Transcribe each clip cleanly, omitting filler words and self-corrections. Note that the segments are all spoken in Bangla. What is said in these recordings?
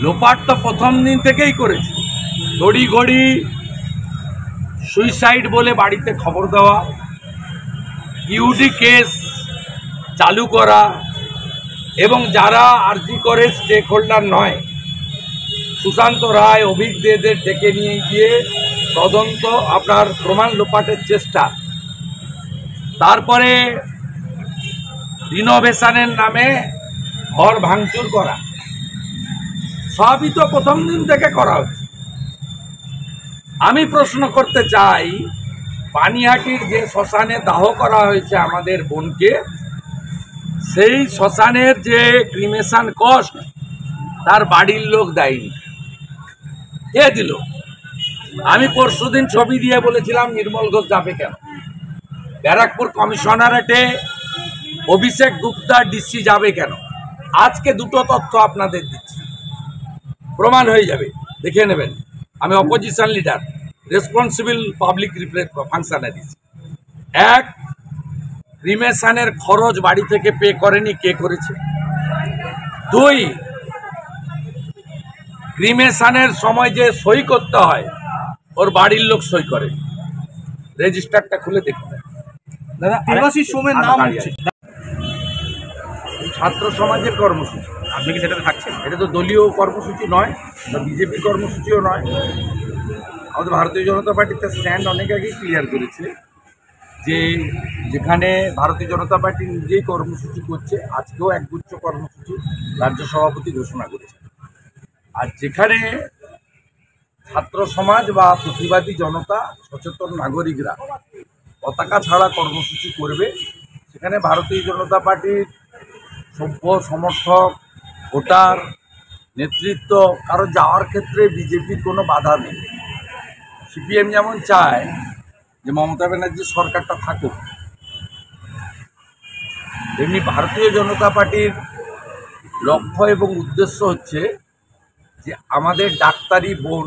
লোপাট তো প্রথম দিন থেকেই করেছে। তড়িঘড়ি সুইসাইড বলে বাড়িতে খবর দেওয়া, ইউডি কেস চালু করা এবং যারা আরজি করে স্টেক হোল্ডার নয়, সুশান্ত রায়, অভিক দেদের ডেকে নিয়ে গিয়ে তদন্ত, আপনার প্রমাণ লোপাটের চেষ্টা, তারপরে রিনোভেশনের নামে ঘর ভাঙচুর করা, সবই তো প্রথম দিন থেকে করা হচ্ছে। আমি প্রশ্ন করতে চাই, পানিহাটির যে শ্মশানে দাহ করা হয়েছে আমাদের বোনকে, সেই শ্মশানের যে ক্রিমেশন কস্ট তার বাড়ির লোক দেয়নি, কে দিল? আমি পরশুদিন ছবি দিয়ে বলেছিলাম নির্মল ঘোষ যাবে কেন? ব্যারাকপুর কমিশনারেটে অভিষেক গুপ্তা ডিসি যাবে কেন? আজকে দুটো তথ্য আপনাদের দিচ্ছি, প্রমাণ হয়ে যাবে, দেখে নেবেন। আমি opposition leader, responsible public functionaries. এক, ক্রিমেশনের খরচ বাড়ি থেকে পে করেনি, কে করেছে? দুই, ক্রিমেশনের সময় যে সই করতে হয় ওর বাড়ির লোক সই করে, রেজিস্টারটা খুলে দেখতে। দাদা, প্রবাসী শ্রমের নাম হচ্ছে ছাত্র সমাজের কর্মসূচি, আপনি কি সেটাতে থাকছেন? এটা তো দলীয় কর্মসূচি নয়, বা বিজেপির কর্মসূচিও নয়। আমাদের ভারতীয় জনতা পার্টিতে স্ট্যান্ড অনেক আগেই ক্লিয়ার করেছে যে যেখানে ভারতীয় জনতা পার্টি নিজেই কর্মসূচি করছে, আজকেও একগুচ্ছ কর্মসূচি রাজ্য সভাপতি ঘোষণা করেছে। আর যেখানে ছাত্র সমাজ বা প্রতিবাদী জনতা, সচেতন নাগরিকরা পতাকা ছাড়া কর্মসূচি করবে, সেখানে ভারতীয় জনতা পার্টির সভ্য সমর্থক, ভোটার, নেতৃত্ব কারো যাওয়ার ক্ষেত্রে বিজেপির কোনো বাধা নেই। সিপিএম যেমন চায় যে মমতা ব্যানার্জির সরকারটা থাকুক, তেমনি ভারতীয় জনতা পার্টির লক্ষ্য এবং উদ্দেশ্য হচ্ছে যে আমাদের ডাক্তারি বোন,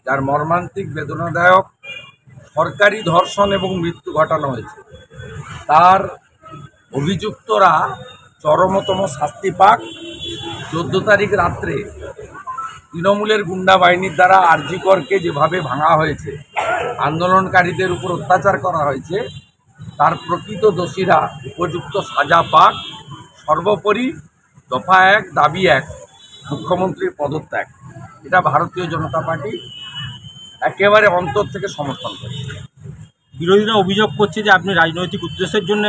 যার মর্মান্তিক বেদনাদায়ক সরকারি ধর্ষণ এবং মৃত্যু ঘটানো হয়েছে, তার অভিযুক্তরা চরমতম শাস্তি পাক। 14 তারিখ রাত্রে তৃণমূলের গুন্ডা বাহিনীর দ্বারা আরজি করকে যেভাবে ভাঙা হয়েছে, আন্দোলনকারীদের উপর অত্যাচার করা হয়েছে, তার প্রকৃত দোষীরা উপযুক্ত সাজা পাক। সর্বোপরি দফা 1, দাবি 1, মুখ্যমন্ত্রীর পদত্যাগ। এটা ভারতীয় জনতা পার্টি একেবারে অন্তর থেকে সমর্থন করে। বিরোধীরা অভিযোগ করছে যে আপনি রাজনৈতিক উদ্দেশ্যের জন্য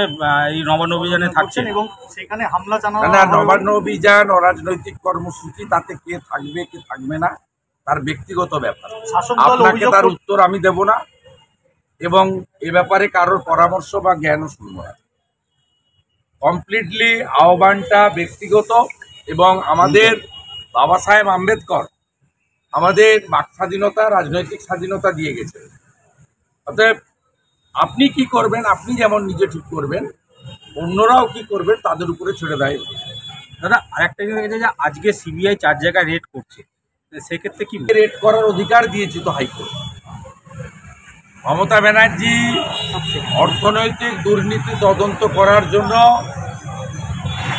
এই নবান্ন অভিযানে থাকছেন এবং সেখানে হামলা চালানো। না, নবান্ন অভিযান অরাজনৈতিক কর্মসূচি, তাতে কে থাকবে কে থাকবে না তার ব্যক্তিগত ব্যাপার, আপনাকে তার উত্তর আমি দেব না, এবং এ ব্যাপারে কারোর পরামর্শ বা জ্ঞানও শুনব না। কমপ্লিটলি আহ্বানটা ব্যক্তিগত, এবং আমাদের বাবা সাহেব আম্বেদকর আমাদের বাক স্বাধীনতা, রাজনৈতিক স্বাধীনতা দিয়ে গেছে। অতএব আপনি কি করবেন, আপনি যেমন নিজে ঠিক করবেন, অন্যরাও কি করবেন তাদের উপরে ছেড়ে দেয়। দাদা, আরেকটা জিনিস হচ্ছে যে আজকে সিবিআই 4 জায়গায় রেড করছে, সেক্ষেত্রে কি রেড করার অধিকার দিয়েছে তো হাইকোর্ট। মমতা ব্যানার্জি অর্থনৈতিক দুর্নীতি তদন্ত করার জন্য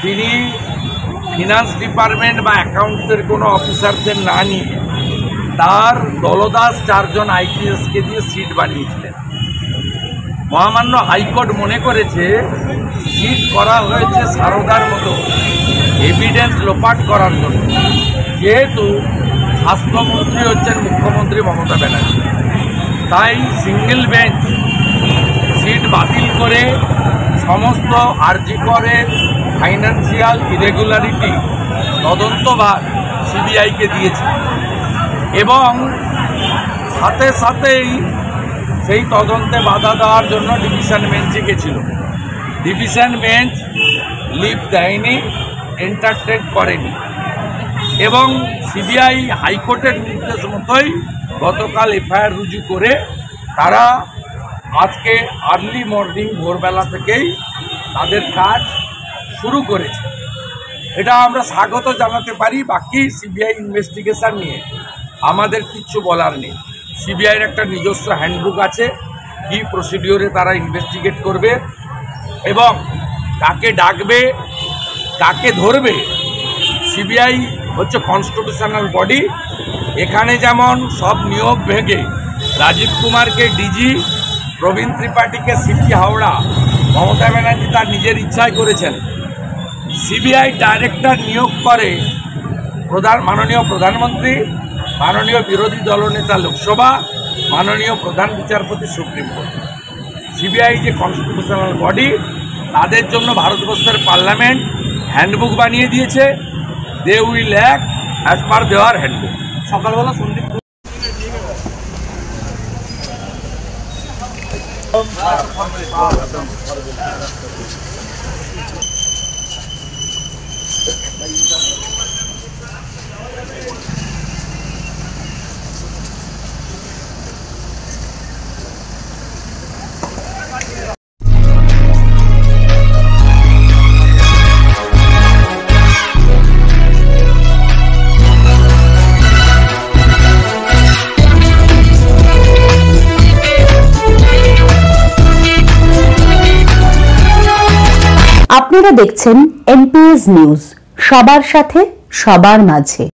তিনি ফিনান্স ডিপার্টমেন্ট বা অ্যাকাউন্টসের কোনো অফিসারদের না নিয়ে তার দলদাস 4 জন আইপিএসকে দিয়ে সিট বানিয়েছিলেন। মহামান্য হাইকোর্ট মনে করেছে সিট করা হয়েছে সারদার মতো এভিডেন্স লোপাট করার জন্য, যেহেতু স্বাস্থ্যমন্ত্রী হচ্ছেন মুখ্যমন্ত্রী মমতা ব্যানার্জি, তাই সিঙ্গেল বেঞ্চ সিট বাতিল করে সমস্ত আরজি করে ফাইন্যান্সিয়াল ইরেগুলারিটি তদন্তভার সিবিআইকে দিয়েছে, এবং সাথে সাথেই সেই তদন্তে বাধা দেওয়ার জন্য ডিভিশন বেঞ্চে গেছিল। ডিভিশন বেঞ্চ লিভ দেয়নি, এন্টারটেন করেনি, এবং সিবিআই হাইকোর্টের নির্দেশ মতোই গতকাল এফআইআর রুজু করে তারা আজকে আর্লি মর্নিং ভোরবেলা থেকেই তাদের কাজ শুরু করেছে। এটা আমরা স্বাগত জানাতে পারি। বাকি সিবিআই ইনভেস্টিগেশন নিয়ে আমাদের কিচ্ছু বলার নেই। সিবিআইয়ের একটা নিজস্ব হ্যান্ডবুক আছে, কি প্রসিডিওরে তারা ইনভেস্টিগেট করবে এবং কাকে ডাকবে, কাকে ধরবে। সিবিআই হচ্ছে কনস্টিটিউশনাল বডি। এখানে যেমন সব নিয়ম ভেঙে রাজীব কুমারকে ডিজি, প্রবীণ ত্রিপাঠীকে সিপি হাওড়া, মমতা ব্যানার্জি তার নিজের ইচ্ছায় করেছেন, সিবিআই ডাইরেক্টর নিয়োগ করে মাননীয় প্রধানমন্ত্রী, মাননীয় বিরোধী দলনেতা লোকসভা, মাননীয় প্রধান বিচারপতি সুপ্রিম কোর্ট। সিবিআই যে কনস্টিটিউশনাল বডি, তাদের জন্য ভারতবর্ষের পার্লামেন্ট হ্যান্ডবুক বানিয়ে দিয়েছে। They will act as per দেওয়ার হ্যান্ডবুক। সকালবেলা সন্দীপ আপনারা দেখছেন এনপিএস নিউজ, সবার সাথে সবার মাঝে।